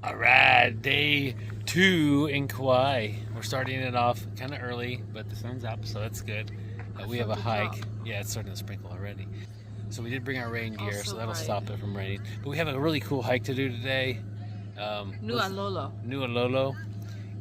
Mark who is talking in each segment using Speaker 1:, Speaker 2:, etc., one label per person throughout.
Speaker 1: Alright, day 2 in Kauai. We're starting it off kind of early, but the sun's up, so that's good. We have a hike. Yeah, it's starting to sprinkle already. So we did bring our rain gear, so that'll stop it from raining. But we have a really cool hike to do today.
Speaker 2: Nu'alolo.
Speaker 1: Nu'alolo.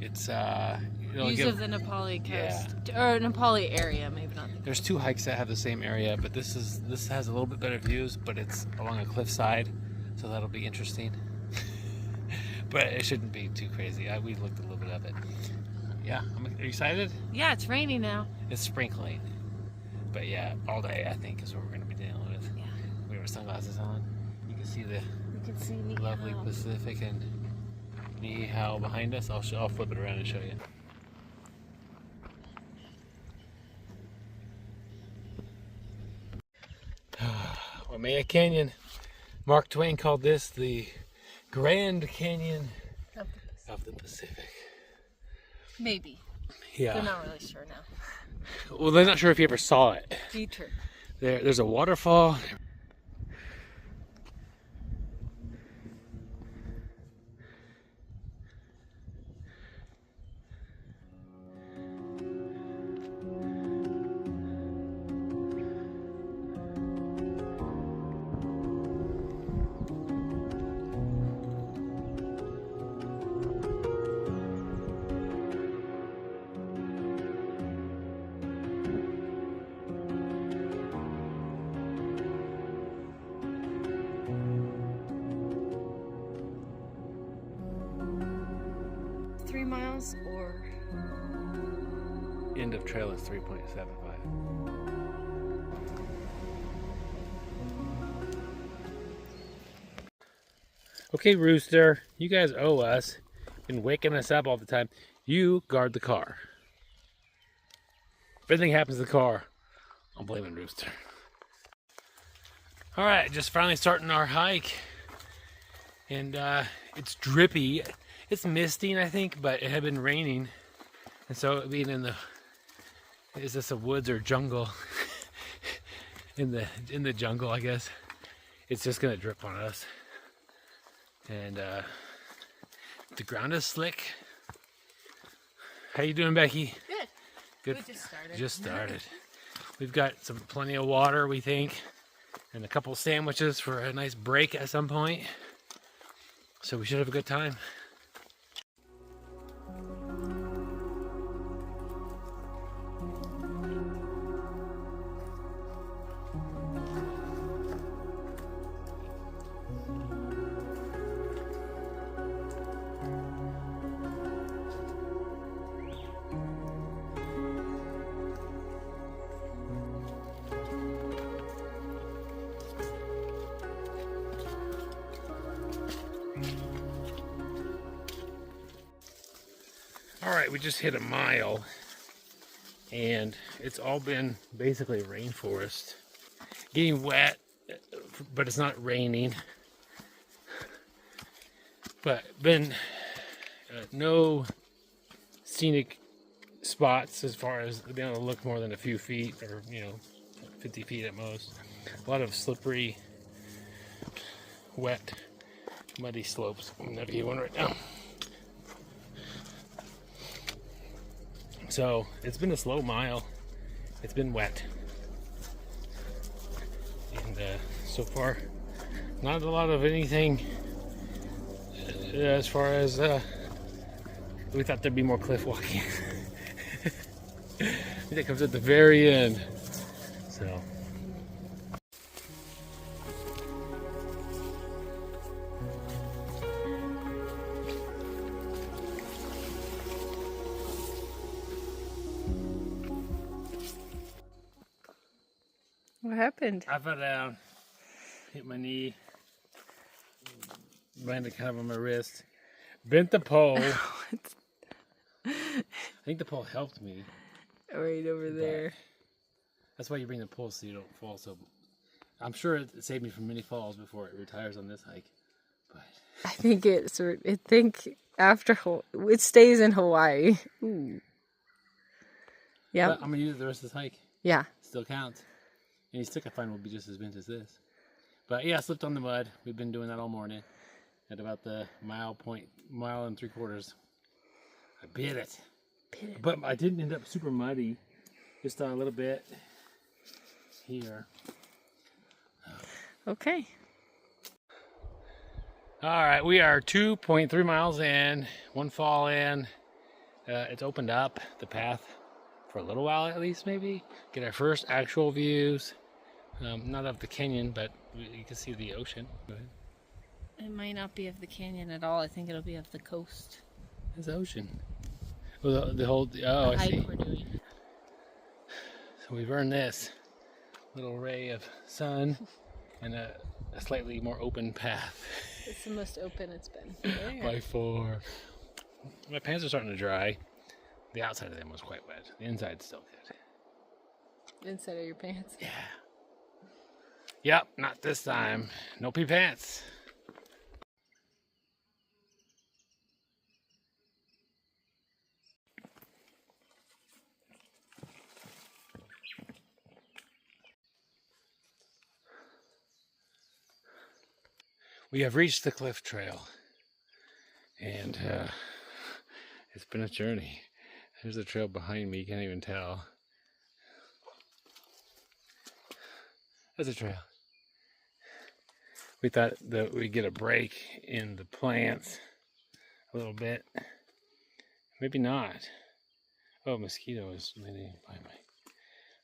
Speaker 1: It's
Speaker 2: Use of the Na Pali coast, or Na Pali area, maybe not.
Speaker 1: There's 2 hikes that have the same area, but this has a little bit better views, but it's along a cliffside, so that'll be interesting. But it shouldn't be too crazy. We looked a little bit of it. Yeah, are you excited?
Speaker 2: Yeah, it's raining now.
Speaker 1: It's sprinkling. But yeah, all day I think is what we're going to be dealing with.
Speaker 2: Yeah.
Speaker 1: We have our sunglasses on. You can see the lovely Pacific and Ni Hao behind us. I'll flip it around and show you. Waimea Canyon. Mark Twain called this the Grand Canyon of the Pacific.
Speaker 2: Maybe.
Speaker 1: Yeah.
Speaker 2: They're not really sure now.
Speaker 1: Well, they're not sure if you ever saw it.
Speaker 2: Dieter.
Speaker 1: There's a waterfall.
Speaker 2: Miles or
Speaker 1: end of trail is 3.75. Okay, Rooster, you guys owe us. Been waking us up all the time. You guard the car. If anything happens to the car, I'm blaming Rooster. All right, just finally starting our hike, and it's drippy. It's misting, I think, but it had been raining, and so being in the, is this a woods or jungle? in the jungle, I guess. It's just gonna drip on us, and the ground is slick. How you doing, Becky?
Speaker 2: good.
Speaker 1: Good.
Speaker 2: We just started.
Speaker 1: Just started. We've got plenty of water, we think, and a couple sandwiches for a nice break at some point. So we should have a good time. All right, we just hit a mile, and it's all been basically rainforest. Getting wet, but it's not raining. But been no scenic spots as far as being able to look more than a few feet, or 50 feet at most. A lot of slippery, wet, muddy slopes. I'm gonna be one right now. So it's been a slow mile. It's been wet, and so far not a lot of anything as far as we thought there'd be more cliff walking. I think that comes at the very end. So
Speaker 2: What happened?
Speaker 1: I fell down, hit my knee, landed kind of on my wrist, bent the pole. I think the pole helped me.
Speaker 2: Right over there.
Speaker 1: That's why you bring the pole, so you don't fall. So I'm sure it saved me from many falls before it retires on this hike. But
Speaker 2: I think it stays in Hawaii. Yeah.
Speaker 1: I'm gonna use it the rest of this hike.
Speaker 2: Yeah.
Speaker 1: Still counts. Any stick I find will be just as bent as this. But yeah, I slipped on the mud. We've been doing that all morning. at about the mile and 3/4. I bit it. But I didn't end up super muddy. Just a little bit here.
Speaker 2: Okay.
Speaker 1: All right, we are 2.3 miles in, one fall in. It's opened up the path for a little while at least, maybe. Get our first actual views. Not of the canyon, but you can see the ocean. Go ahead.
Speaker 2: It might not be of the canyon at all. I think it'll be of the coast.
Speaker 1: There's the ocean. Well, the whole, oh, I see.
Speaker 2: We're doing.
Speaker 1: So we've earned this little ray of sun and a slightly more open path.
Speaker 2: It's the most open it's been.
Speaker 1: By 4. My pants are starting to dry. The outside of them was quite wet. The inside's still good.
Speaker 2: Inside of your pants?
Speaker 1: Yeah. Yep, not this time. No pee pants. We have reached the cliff trail, and it's been a journey. There's a trail behind me, you can't even tell. There's a trail. We thought that we'd get a break in the plants a little bit. Maybe not. Oh, mosquito is landing by me.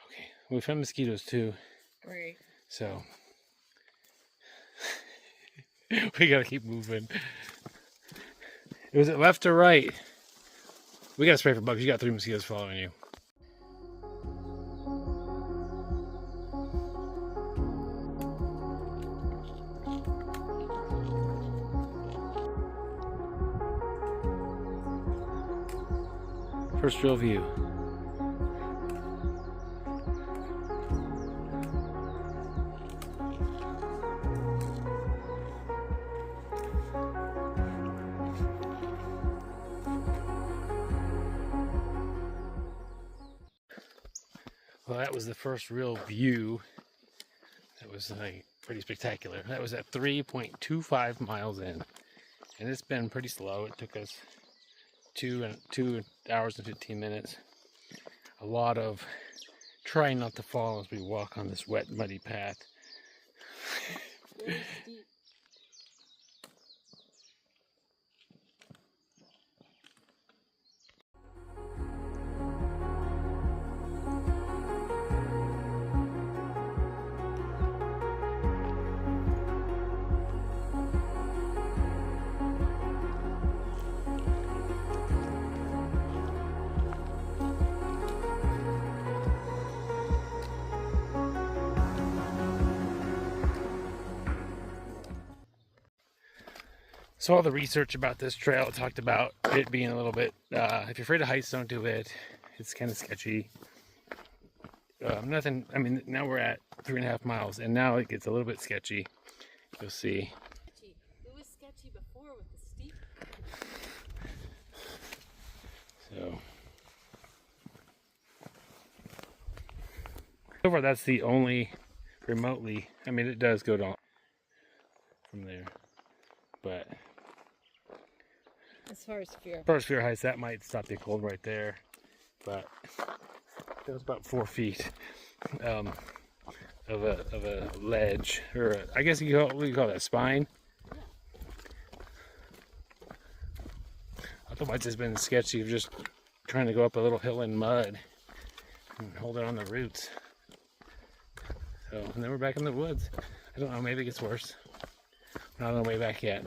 Speaker 1: Okay, we found mosquitoes too.
Speaker 2: Right.
Speaker 1: So we gotta keep moving. Was it left or right? We gotta spray for bugs. You got 3 mosquitoes following you. First real view. Well, that was the first real view. That was like pretty spectacular. That was at 3.25 miles in, and it's been pretty slow. It took us 2 hours and 15 minutes. A lot of trying not to fall as we walk on this wet, muddy path.
Speaker 2: Very steep.
Speaker 1: So all the research about this trail talked about it being a little bit, if you're afraid of heights, don't do it. It's kind of sketchy. Nothing, I mean, now we're at 3.5 miles, and now it gets a little bit sketchy. You'll see.
Speaker 2: It was sketchy before with the steep.
Speaker 1: So far, that's the only remotely, I mean, it does go down from there, but
Speaker 2: as far as
Speaker 1: fear heights, that might stop the cold right there, but that was about 4 feet of a ledge, or I guess you call, what do you call that, spine? Otherwise, it's been sketchy of just trying to go up a little hill in mud and hold it on the roots. So, and then we're back in the woods. I don't know, maybe it gets worse. We're not on the way back yet.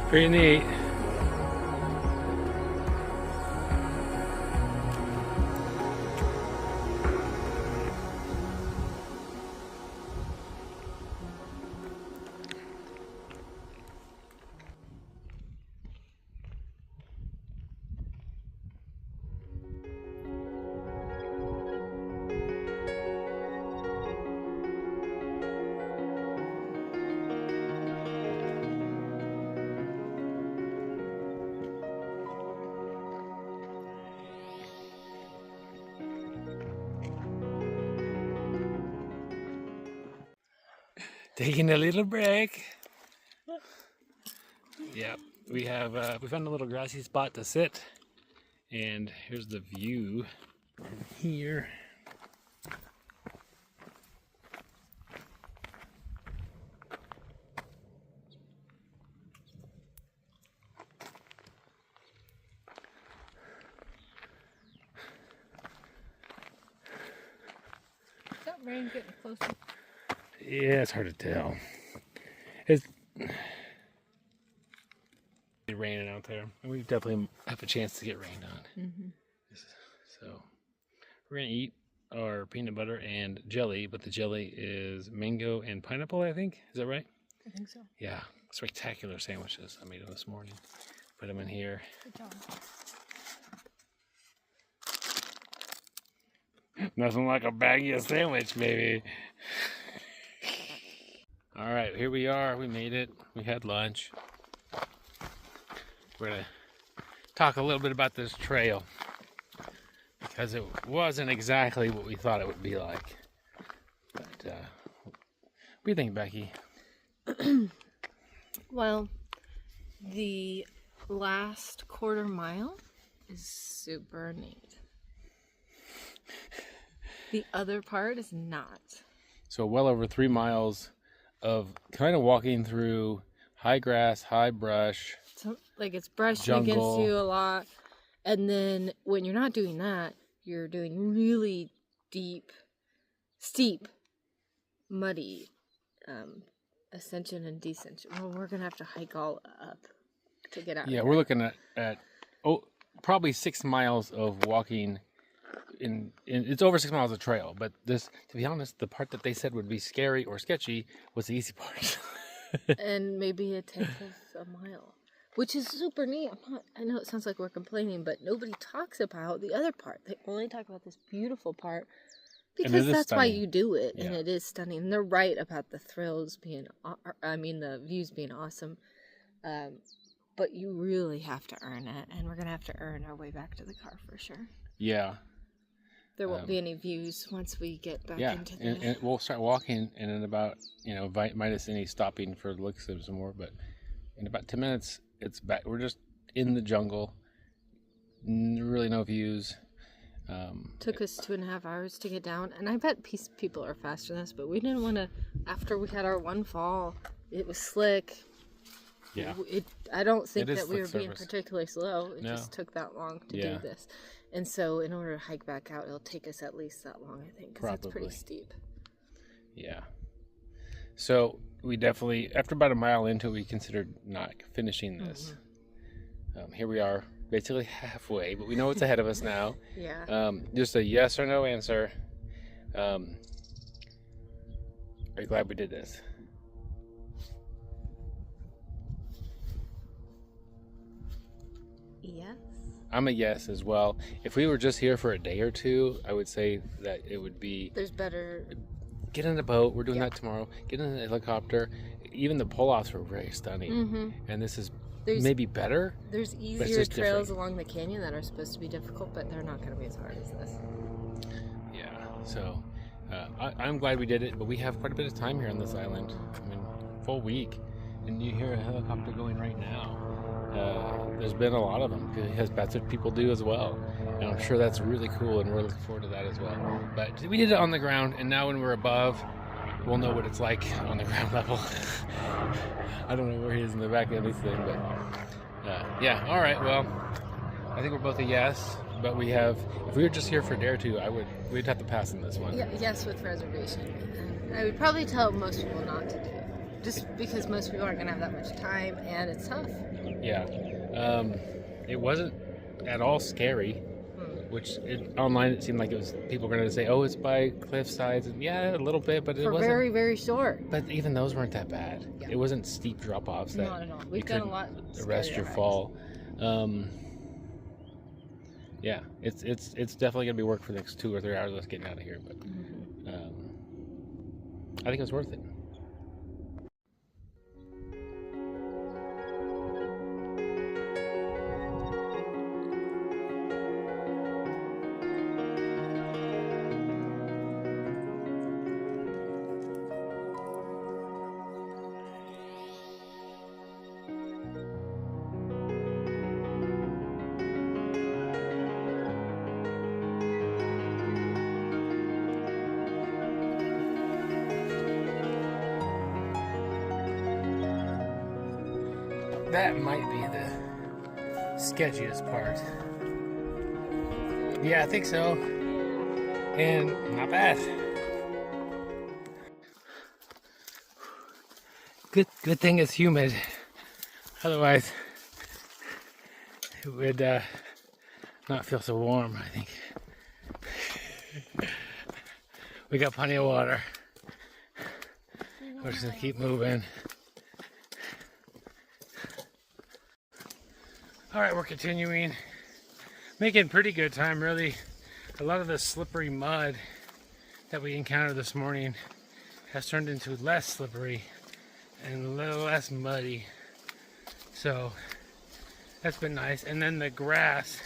Speaker 1: Pretty neat. Taking a little break. Yep, we found a little grassy spot to sit, and here's the view from here.
Speaker 2: Is that rain getting closer?
Speaker 1: Yeah, it's hard to tell. It's raining out there, and we definitely have a chance to get rained on.
Speaker 2: Mm-hmm.
Speaker 1: So we're gonna eat our peanut butter and jelly, but the jelly is mango and pineapple, I think. Is that right?
Speaker 2: I think so.
Speaker 1: Yeah, spectacular sandwiches. I made them this morning. Put them in here.
Speaker 2: Good job.
Speaker 1: Nothing like a baggy a sandwich, baby. All right, here we are. We made it. We had lunch. We're gonna talk a little bit about this trail because it wasn't exactly what we thought it would be like. But what do you think, Becky?
Speaker 2: Well, the last quarter mile is super neat. The other part is not.
Speaker 1: So well over 3 miles of kind of walking through high grass, high brush.
Speaker 2: So, like it's brushing
Speaker 1: Jungle.
Speaker 2: against you a lot. And then when you're not doing that, you're doing really deep, steep, muddy ascension and descension. Well, we're going to have to hike all up to get out.
Speaker 1: Yeah, we're looking at probably 6 miles of walking. It's over 6 miles of trail, but this, to be honest, the part that they said would be scary or sketchy was the easy part.
Speaker 2: And maybe a tenth of a mile, which is super neat. I know it sounds like we're complaining, but nobody talks about the other part. They only talk about this beautiful part because that's why you do it, and it is stunning. And they're right about the thrills being, the views being awesome. But you really have to earn it, and we're gonna have to earn our way back to the car for sure.
Speaker 1: Yeah.
Speaker 2: There won't be any views once we get back into the...
Speaker 1: and we'll start walking, and in about, minus any stopping for looks of some more, but in about 10 minutes, it's back. We're just in the jungle, really no views.
Speaker 2: Took us 2.5 hours to get down, and I bet people are faster than us, but we didn't want to, after we had our one fall, it was slick.
Speaker 1: Yeah.
Speaker 2: I don't think that we
Speaker 1: slick
Speaker 2: were being
Speaker 1: surface.
Speaker 2: particularly slow. It
Speaker 1: No.
Speaker 2: just took that long to do this. And so in order to hike back out, it'll take us at least that long, I think, because it's pretty steep.
Speaker 1: Yeah. So we definitely, after about a mile into it, we considered not finishing this.
Speaker 2: Mm-hmm.
Speaker 1: Here we are, basically halfway, but we know what's ahead of us now.
Speaker 2: Yeah.
Speaker 1: Just a yes or no answer. Are you glad we did this?
Speaker 2: Yes.
Speaker 1: I'm a yes as well. If we were just here for a day or two, I would say that it would be...
Speaker 2: There's better...
Speaker 1: Get in a boat. We're doing that tomorrow. Get in a helicopter. Even the pull-offs were very stunning.
Speaker 2: Mm-hmm.
Speaker 1: And this is maybe better.
Speaker 2: There's easier trails along the canyon that are supposed to be difficult, but they're not going to be as hard as this.
Speaker 1: Yeah. So I'm glad we did it, but we have quite a bit of time here on this island. I mean, full week. And you hear a helicopter going right now. There's been a lot of them because that's what people do as well, and I'm sure that's really cool, and we're looking forward to that as well. But we did it on the ground, and now when we're above, we'll know what it's like on the ground level. I don't know where he is in the back of this thing, but yeah. All right, well, I think we're both a yes, but if we were just here for a day or two, we'd have to pass on this one.
Speaker 2: Yeah, yes, with reservation. And I would probably tell most people not to do it, just because most people aren't going to have that much time, and it's tough.
Speaker 1: Yeah. It wasn't at all scary, which online it seemed like it was, people were going to say, oh, it's by cliffsides. And yeah, a little bit, but it wasn't.
Speaker 2: Very, very short.
Speaker 1: But even those weren't that bad. Yeah. It wasn't steep drop-offs that
Speaker 2: not at all. We've done a lot
Speaker 1: arrest your fall. Yeah, it's definitely going to be work for the next 2 or 3 hours of us getting out of here. But I think it's worth it. That might be the sketchiest part. Yeah, I think so. And not bad. Good thing it's humid. Otherwise, it would not feel so warm, I think. We got plenty of water. We're just gonna keep moving. All right, we're continuing. Making pretty good time, really. A lot of the slippery mud that we encountered this morning has turned into less slippery and a little less muddy. So that's been nice. And then the grass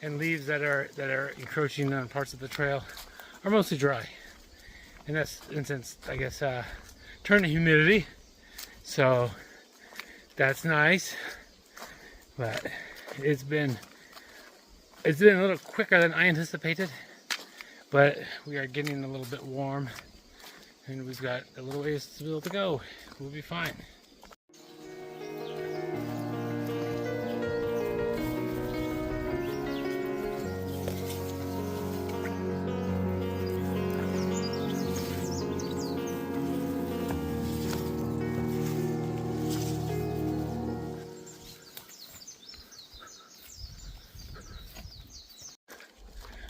Speaker 1: and leaves that are encroaching on parts of the trail are mostly dry. And that's, in a sense, I guess, turn to humidity. So that's nice. But it's been a little quicker than I anticipated. But we are getting a little bit warm. And we've got a little ways still to go. We'll be fine.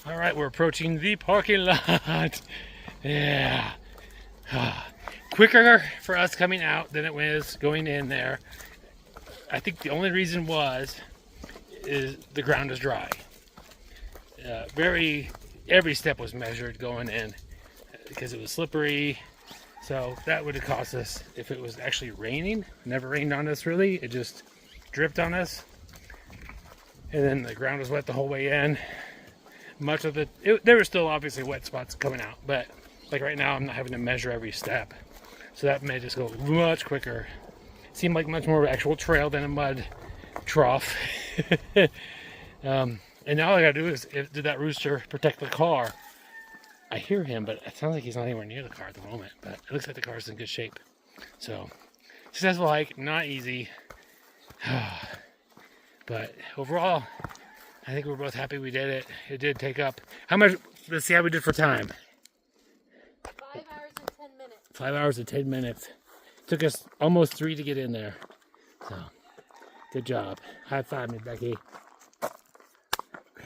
Speaker 1: All right, we're approaching the parking lot. Yeah. Quicker for us coming out than it was going in there. I think the only reason is the ground is dry. Every step was measured going in because it was slippery. So that would have cost us if it was actually raining. It never rained on us really. It just dripped on us. And then the ground was wet the whole way in. Much of there were still obviously wet spots coming out, but like right now I'm not having to measure every step. So that made us go much quicker. It seemed like much more of an actual trail than a mud trough. And now all I gotta do is, did that rooster protect the car? I hear him, but it sounds like he's not anywhere near the car at the moment, but it looks like the car's in good shape. So, successful hike, not easy. But overall, I think we're both happy we did it. It did take up, how much, let's see how we did for time.
Speaker 2: 5 hours and 10 minutes.
Speaker 1: 5 hours and 10 minutes. Took us almost 3 to get in there. So, good job. High five me, Becky.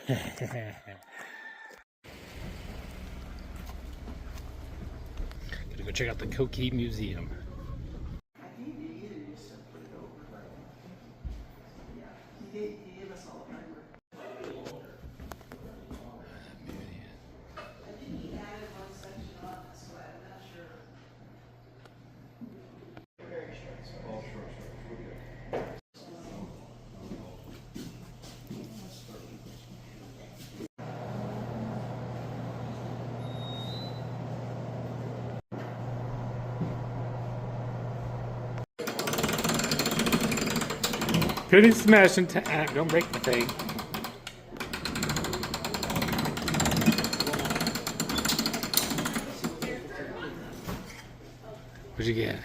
Speaker 1: Gonna go check out the Kaua'i Museum. Pretty smashing time. Don't break the thing. What'd you get?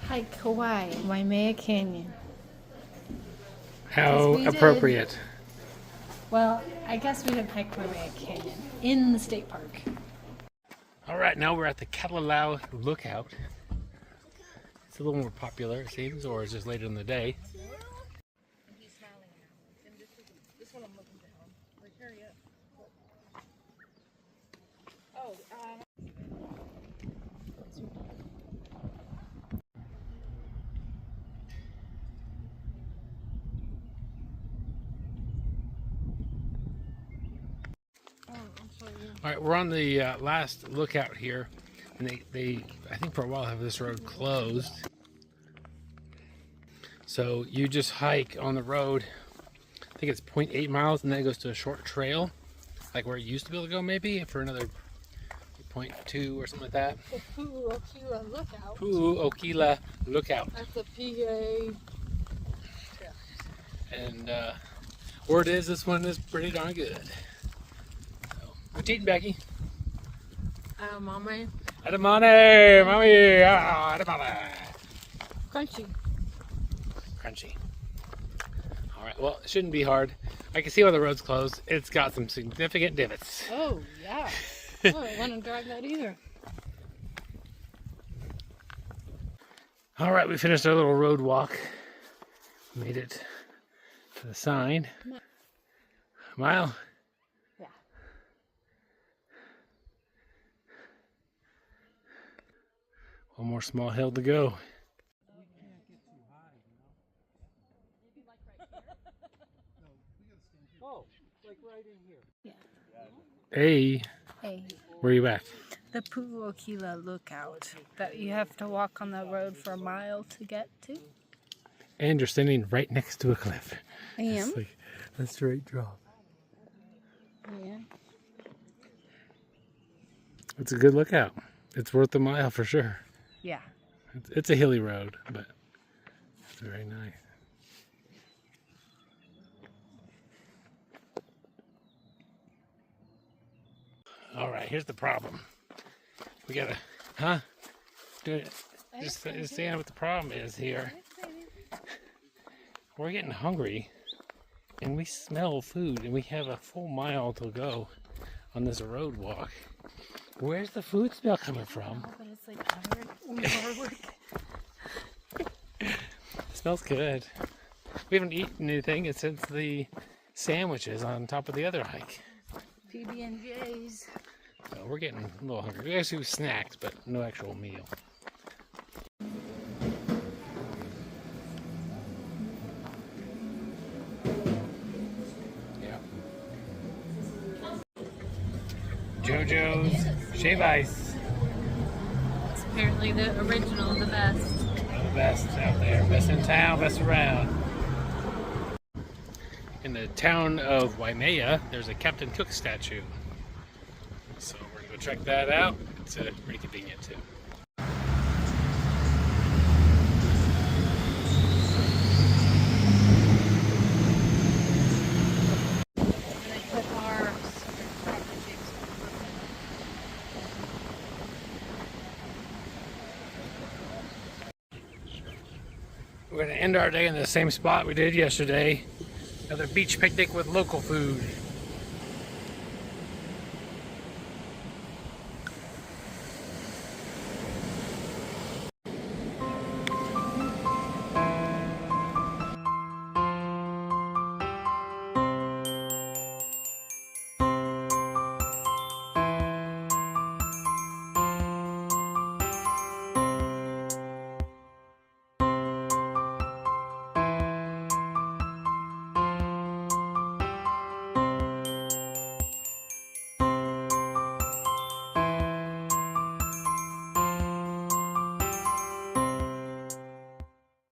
Speaker 2: Hi, Kawaii, Waimea Canyon.
Speaker 1: How appropriate.
Speaker 2: Well, I guess we didn't hike Waimea Canyon in the state park.
Speaker 1: All right, now we're at the Kaua'i Lookout. It's a little more popular, it seems, or it's just later in the day.
Speaker 2: He's smiling now. And this one I'm looking down. Like, hurry up. Oh,
Speaker 1: All right, we're on the last lookout here, and they I think for a while have this road closed. So you just hike on the road. I think it's 0.8 miles, and then it goes to a short trail, like where it used to be able to go, maybe for another 0.2 or something like that.
Speaker 2: the Pu'uokila Lookout.
Speaker 1: Pu'uokila Lookout.
Speaker 2: That's the PA.
Speaker 1: And word is this one is pretty darn good. So, what's eating, Becky?
Speaker 2: Mama.
Speaker 1: Adamane, mommy, adamane.
Speaker 2: Crunchy.
Speaker 1: Crunchy. Alright, well, it shouldn't be hard. I can see why the road's closed. It's got some significant divots.
Speaker 2: Oh, yeah. I don't want to drive that either.
Speaker 1: Alright, we finished our little road walk. Made it to the sign. A mile?
Speaker 2: Yeah.
Speaker 1: One more small hill to go. Hey.
Speaker 2: Hey.
Speaker 1: Where are you at?
Speaker 2: The Pu'uokila lookout that you have to walk on the road for a mile to get to.
Speaker 1: And you're standing right next to a cliff.
Speaker 2: I am.
Speaker 1: It's like a straight drop.
Speaker 2: Yeah.
Speaker 1: It's a good lookout. It's worth a mile for sure.
Speaker 2: Yeah.
Speaker 1: It's a hilly road, but it's very nice. All right, here's the problem. We gotta, just understand what the problem is here. We're getting hungry, and we smell food, and we have a full mile to go on this road walk. Where's the food smell coming from?
Speaker 2: Oh, but it's like
Speaker 1: It smells good. We haven't eaten anything since the sandwiches on top of the other hike.
Speaker 2: PB&Js.
Speaker 1: So we're getting a little hungry. We actually snacked, but no actual meal. Yeah. JoJo's Shave Ice.
Speaker 2: It's apparently the original, the best.
Speaker 1: The best out there. Best in town, best around. In the town of Waimea, there's a Captain Cook statue. So we're going to go check that out. It's pretty convenient too. We're going to end our day in the same spot we did yesterday. Another beach picnic with local food.